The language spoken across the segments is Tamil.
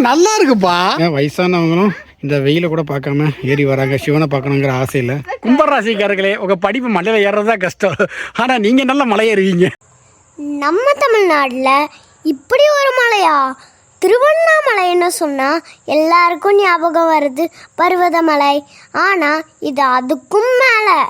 நல்லா இருக்குப்பா. வயசானவங்களும் இந்த வெயில கூட பார்க்காம ஏறி வராங்க சிவனை பார்க்கணுங்கிற ஆசையில். கும்பராசிக்காரர்களே, உங்க படிப்பு மலையில ஏறதா கஷ்டம், ஆனா நீங்க நல்ல மலை ஏறுவீங்க. நம்ம தமிழ்நாட்டில் இப்படி ஒரு மலையா? திருவண்ணாமலைன்னு சொன்னால் எல்லாருக்கும் ஞாபகம் வருது பர்வதமலை. ஆனால் இது அதுக்கும் மேலே.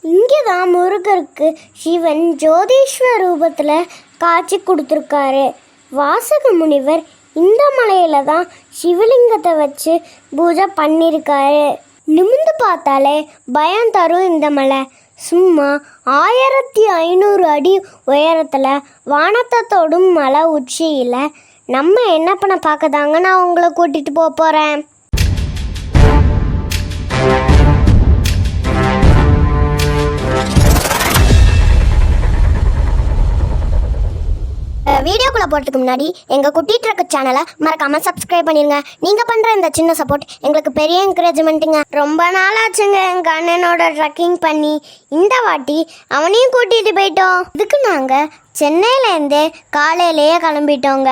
இங்கே தான் முருகருக்கு சிவன் ஜோதீஸ்வர ரூபத்தில் காட்சி கொடுத்துருக்காரு. வாசக முனிவர் இந்த மலையில தான் சிவலிங்கத்தை வச்சு பூஜை பண்ணியிருக்காரு. நிமிந்து பார்த்தாலே பயம் தரும் இந்த மலை. சும்மா 1500 அடி உயரத்தில் வானத்தை தொடும் மலை உச்சியில் நம்ம என்ன பண்ண பார்க்கதாங்க நான் உங்களை கூட்டிகிட்டு போகிறேன். வீடியோக்குள்ளே போகிறதுக்கு முன்னாடி எங்கள் குட்டி ட்ரக் சேனலை மறக்காமல் சப்ஸ்கிரைப் பண்ணிடுங்க. நீங்கள் பண்ணுற இந்த சின்ன சப்போர்ட் எங்களுக்கு பெரிய என்கரேஜ்மெண்ட்டுங்க. ரொம்ப நாள் ஆச்சுங்க எங்கள் அண்ணனோட ட்ரக்கிங் பண்ணி. இந்த வாட்டி அவனையும் கூட்டிகிட்டு போயிட்டோம். இதுக்கு நாங்கள் சென்னையிலேருந்தே காலையிலேயே கிளம்பிட்டோங்க.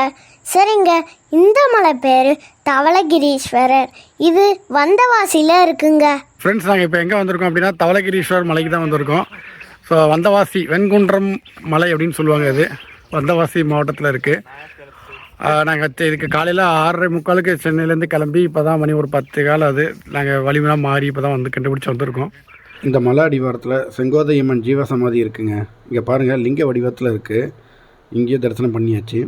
சரிங்க, இந்த மலை பேர் தவளகிரீஸ்வரர். இது வந்தவாசியில் இருக்குங்க. ஃப்ரெண்ட்ஸ், நாங்கள் இப்போ எங்கே வந்திருக்கோம் அப்படின்னா தவளகிரீஸ்வரர் மலைக்கு தான் வந்திருக்கோம். ஸோ வந்தவாசி வெண்குன்றம் மலை அப்படின்னு சொல்லுவாங்க. இது வந்தவாசி மாவட்டத்தில் இருக்குது. நாங்கள் இதுக்கு காலையில் 6:45 சென்னையிலேருந்து கிளம்பி இப்போ தான் மணி ஒரு 10 காலம் அது நாங்கள் வலிமையாக மாறி இப்போ தான் வந்து கண்டுபிடிச்சி வந்திருக்கோம். இந்த மலை அடிவாரத்தில் செங்கோதையம்மன் ஜீவசமாதி இருக்குங்க. இங்கே பாருங்கள், லிங்க வடிவத்தில் இருக்குது. இங்கேயே தரிசனம் பண்ணியாச்சு.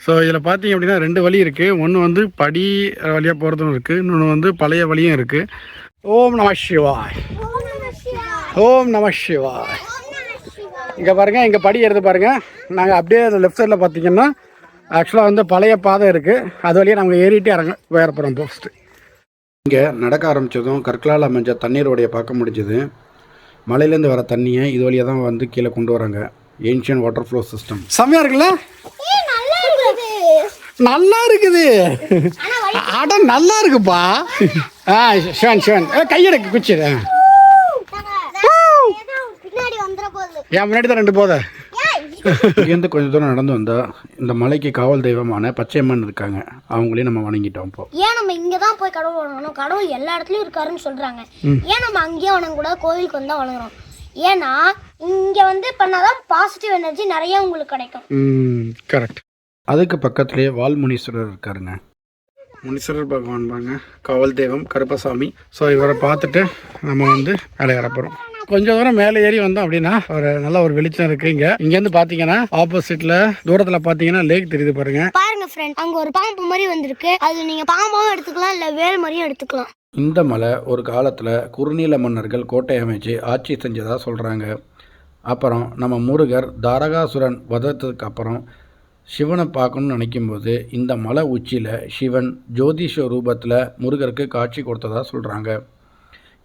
ஸோ இதில் பார்த்தீங்க அப்படின்னா 2 வழி இருக்குது. ஒன்று வந்து படி வழியாக போகிறதும் இருக்குது, இன்னொன்று வந்து பழைய வழியும் இருக்குது. ஓம் நம சிவாய், ஓம் நம சிவாய். இங்கே பாருங்கள், இங்கே படி எடுத்து பாருங்கள். நாங்கள் அப்படியே அந்த லெஃப்ட் சைடில் பார்த்தீங்கன்னா ஆக்சுவலாக வந்து பழைய பாதை இருக்குது. அது வழியாக நாங்கள் ஏறிட்டு போகிறோம் போஸ்ட்டு. இங்கே நடக்க ஆரம்பித்ததும் கற்களால் அமைஞ்ச தண்ணீரோடைய பார்க்க முடிஞ்சது. மலையிலேருந்து வர தண்ணியை இது வழியாக தான் வந்து கீழே கொண்டு வராங்க. Ancient water flow system. செம்மையாக இருக்குல்ல? நல்லா இருக்குது. அட நல்லா இருக்குப்பா. சிவன் சிவன் கையெடுக்கு குச்சி. என் முன்னாடி தான் 2 போதை. இங்கேருந்து கொஞ்சம் தூரம் நடந்து வந்தால் இந்த மலைக்கு காவல் தெய்வமான பச்சையம்மன் இருக்காங்க. அவங்களையும் நம்ம வணங்கிட்டோம். இப்போ ஏன் நம்ம இங்கே தான் போய் கடவுள் வணங்கணும்? கடவுள் எல்லா இடத்துலையும் இருக்காருன்னு சொல்கிறாங்க. ஏன் நம்ம அங்கேயே வணங்கக்கூடாது? கோவிலுக்கு வந்தால் வணங்குறோம். ஏன்னா இங்கே வந்து பண்ணாதான் பாசிட்டிவ் எனர்ஜி நிறைய உங்களுக்கு கிடைக்கும். கரெக்ட். அதுக்கு பக்கத்துலேயே வால்முனீஸ்வரர் இருக்காருங்க. முனீஸ்வரர் பகவான் பாருங்க, காவல் தெய்வம் கருப்பசாமி. ஸோ இவரை பார்த்துட்டு நம்ம வந்து மேலே ஏறப்போகிறோம். கொஞ்சம் தூரம் மேலே ஏறி வந்தோம் அப்படின்னா நல்ல ஒரு வெளிச்சம் இருக்கு. இங்கேருந்து பார்த்தீங்கன்னா ஆப்போசிட்ல தூரத்தில் பார்த்தீங்கன்னா லேக் தெரியுது பாருங்க. பாருங்க ஃப்ரெண்ட், அங்கே ஒரு பாம்பு மாதிரி வந்திருக்கு. அது நீங்க பாம்பாவும் எடுத்துக்கலாம், இல்லை வேல் மாதிரியும் எடுத்துக்கலாம். இந்த மலை ஒரு காலத்தில் குறுநீல மன்னர்கள் கோட்டை அமைச்சு ஆட்சி செஞ்சதா சொல்கிறாங்க. அப்புறம் நம்ம முருகர் தாரகாசுரன் வதத்துக்கு அப்புறம் சிவனை பார்க்கணும்னு நினைக்கும்போது இந்த மலை உச்சியில் சிவன் ஜோதிஷ ரூபத்தில் முருகருக்கு காட்சி கொடுத்ததா சொல்கிறாங்க.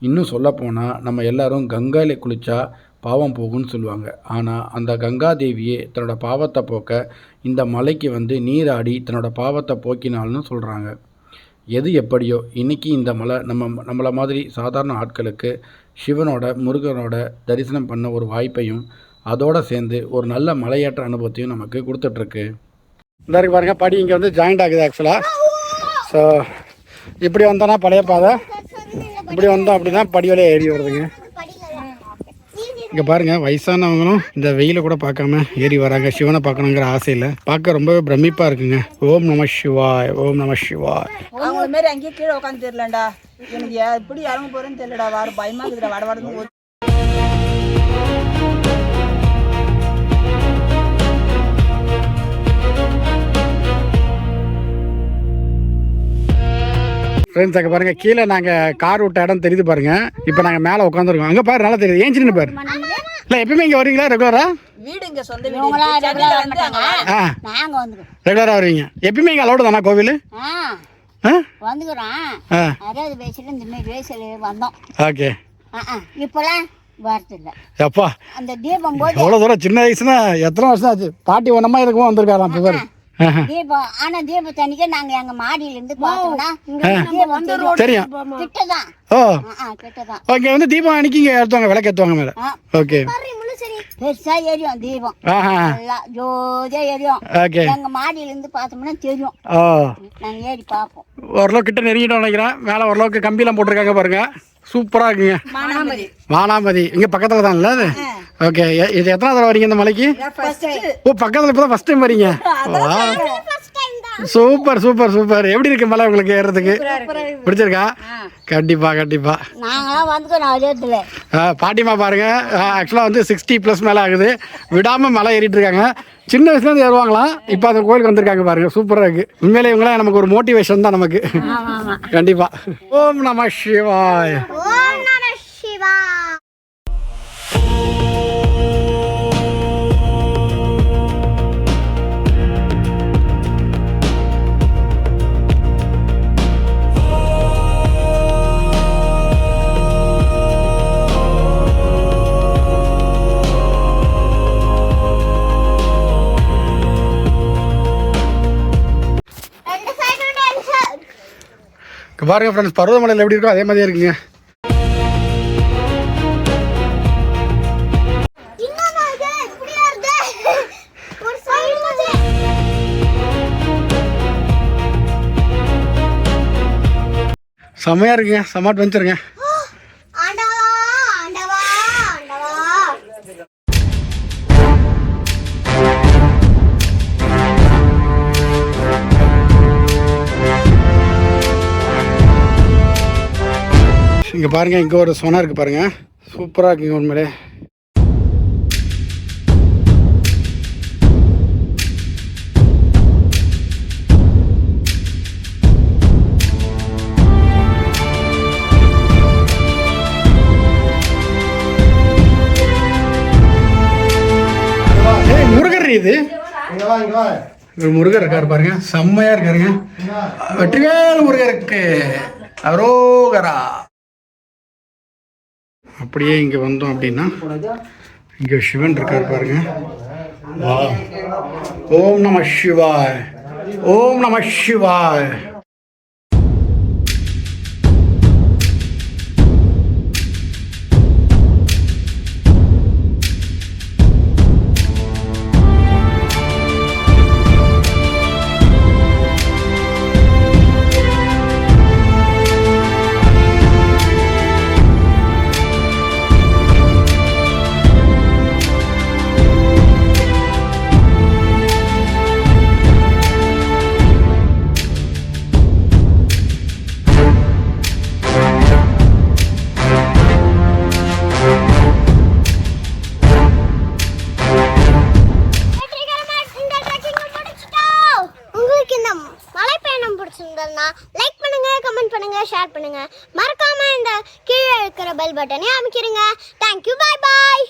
இன்னும் சொல்லப்போனால் நம்ம எல்லாரும் கங்கையில் குளித்தா பாவம் போகும்னு சொல்லுவாங்க. ஆனால் அந்த கங்காதேவியே தன்னோட பாவத்தை போக்க இந்த மலைக்கு வந்து நீராடி தன்னோட பாவத்தை போக்கினால்னு சொல்கிறாங்க. எது எப்படியோ இன்றைக்கி இந்த மலை நம்மளை மாதிரி சாதாரண ஆட்களுக்கு சிவனோட முருகனோட தரிசனம் பண்ண ஒரு வாய்ப்பையும் அதோடு சேர்ந்து ஒரு நல்ல மலையேற்ற அனுபவத்தையும் நமக்கு கொடுத்துட்ருக்கு. இந்த இருக்கு பாருங்கள், படி இங்கே வந்து ஜாயிண்ட் ஆகுது ஆக்சுவலாக. ஸோ இப்படி வந்தோன்னா பழைய பாதை, இப்படி வந்தோம் அப்படின்னா படி வழியாக ஏறி வருதுங்க. இங்கே பாருங்கள், வயசானவங்களும் இந்த வெயில கூட பார்க்காம ஏறி வராங்க சிவனை பார்க்கணுங்கிற ஆசையில். பார்க்க ரொம்பவே பிரமிப்பாக இருக்குங்க. ஓம் நம சிவாய், ஓம் நம சிவாய். அவங்கள மாரி அங்கேயே கீழே உட்காந்து தெரியலண்டா. எனக்கு எப்படி இறங்க போகிறேன்னு தெரியலடா. வார பயமாக இருக்குடா. வடவடன்னு ஃப்ரெண்ட்ஸ், அங்கே பாருங்கள், கீழே நாங்கள் கார் விட்ட இடம் தெரியுது பாருங்கள். இப்போ நாங்கள் மேலே உட்காந்துருக்கோம். அங்கே பாரு, நல்லா தெரியுது. ஏன் சின்ன பாரு. இல்லை, எப்பயுமே இங்கே வருவீங்களா ரெகுலரா? வீடு இங்கே சொந்த ரெகுலராக வருவீங்க. எப்பயுமே இங்கே அலோடு தானா கோவில்? ஓகே. எப்பா எவ்வளோ தூரம், சின்ன வயசுனா எத்தனை வருஷம் ஆச்சு? பாட்டி ஒன்றமா இருக்குமோ வந்திருக்காராம் இப்போ பாரு. தீபம் ஆனா தீபத்தன்னைக்கு நாங்க எங்க மாடியில இருந்து பார்த்தோம்னா தெரியும். கிட்டதான். ஓ கிட்டதான். ஓகே, வந்து தீபம் அன்னைக்கு இங்க ஏத்துவாங்க, விளக்கு ஏத்துவாங்க மேல. ஓகே. பெருசா எரியும் தீபம் ஆஹா நல்லா ஜோதியா எரியும். ஓகே. எங்க மாடியில இருந்து பார்த்தோம்னா தெரியும். ஓ நாங்க ஏறி பார்ப்போம். ஓரளவு கிட்ட நெருங்கிட்டோம் நினைக்கிறேன். மேலே ஓரளவுக்கு கம்பியெல்லாம் போட்டிருக்காங்க பாருங்க, சூப்பராக இருக்குங்க. வானாமதி இங்கே பக்கத்தில் தான் இல்லை அது? ஓகே. இது எத்தனை தடவை வரீங்க இந்த மலைக்கு? ஓ பக்கத்தில் இப்போ தான் ஃபஸ்ட் டைம் வரீங்க. வா சூப்பர் சூப்பர் சூப்பர். எப்படி இருக்கு மலை உங்களுக்கு ஏறுறதுக்கு? பிடிச்சிருக்கா? கண்டிப்பா கண்டிப்பா. நாங்களாம் வந்துக்கணும் அதேத்துல. பாட்டிமா பாருங்க, ஆக்சுவலாக வந்து 60+ மேலே ஆகுது, விடாமல் மலை ஏறிட்டு இருக்காங்க. சின்ன வயசுலேருந்து ஏறுவாங்களாம், இப்போ அந்த கோயிலுக்கு வந்திருக்காங்க பாருங்க, சூப்பராக இருக்கு. உண்மையிலே இவங்களாம் நமக்கு ஒரு மோட்டிவேஷன் தான் நமக்கு. கண்டிப்பா. ஓம் நம சிவாய். ஓம் நம சிவாய். பாருங்க ஃப்ரெண்ட்ஸ், பருவமலையில் எப்படி இருக்கோ அதே மாதிரியே இருக்குங்க. செம்மையா இருக்குங்க, செம்ம அட்வென்ச்சருங்க. இங்கே பாருங்கள், இங்கே ஒரு சொனா இருக்குது பாருங்கள், சூப்பராக இருக்குங்க உண்மையிலே. முருகர் இது ஒரு முருகர் இருக்காரு பாருங்க, செம்மையா இருக்காருங்க. வெற்றிவேல் முருகருக்கு அரோகரா. அப்படியே இங்கே வந்தோம் அப்படின்னா இங்கே சிவன் இருக்கார் பாருங்க. ஓம் நம சிவாய், ஓம் நம சிவாய். லைக் பண்ணுங்க, கமெண்ட் பண்ணுங்க, ஷேர் பண்ணுங்க. மறக்காம இந்த கீழே இருக்கிற பெல் பட்டனை அமைக்கிறீங்க. தேங்க்யூ, பாய் பாய்.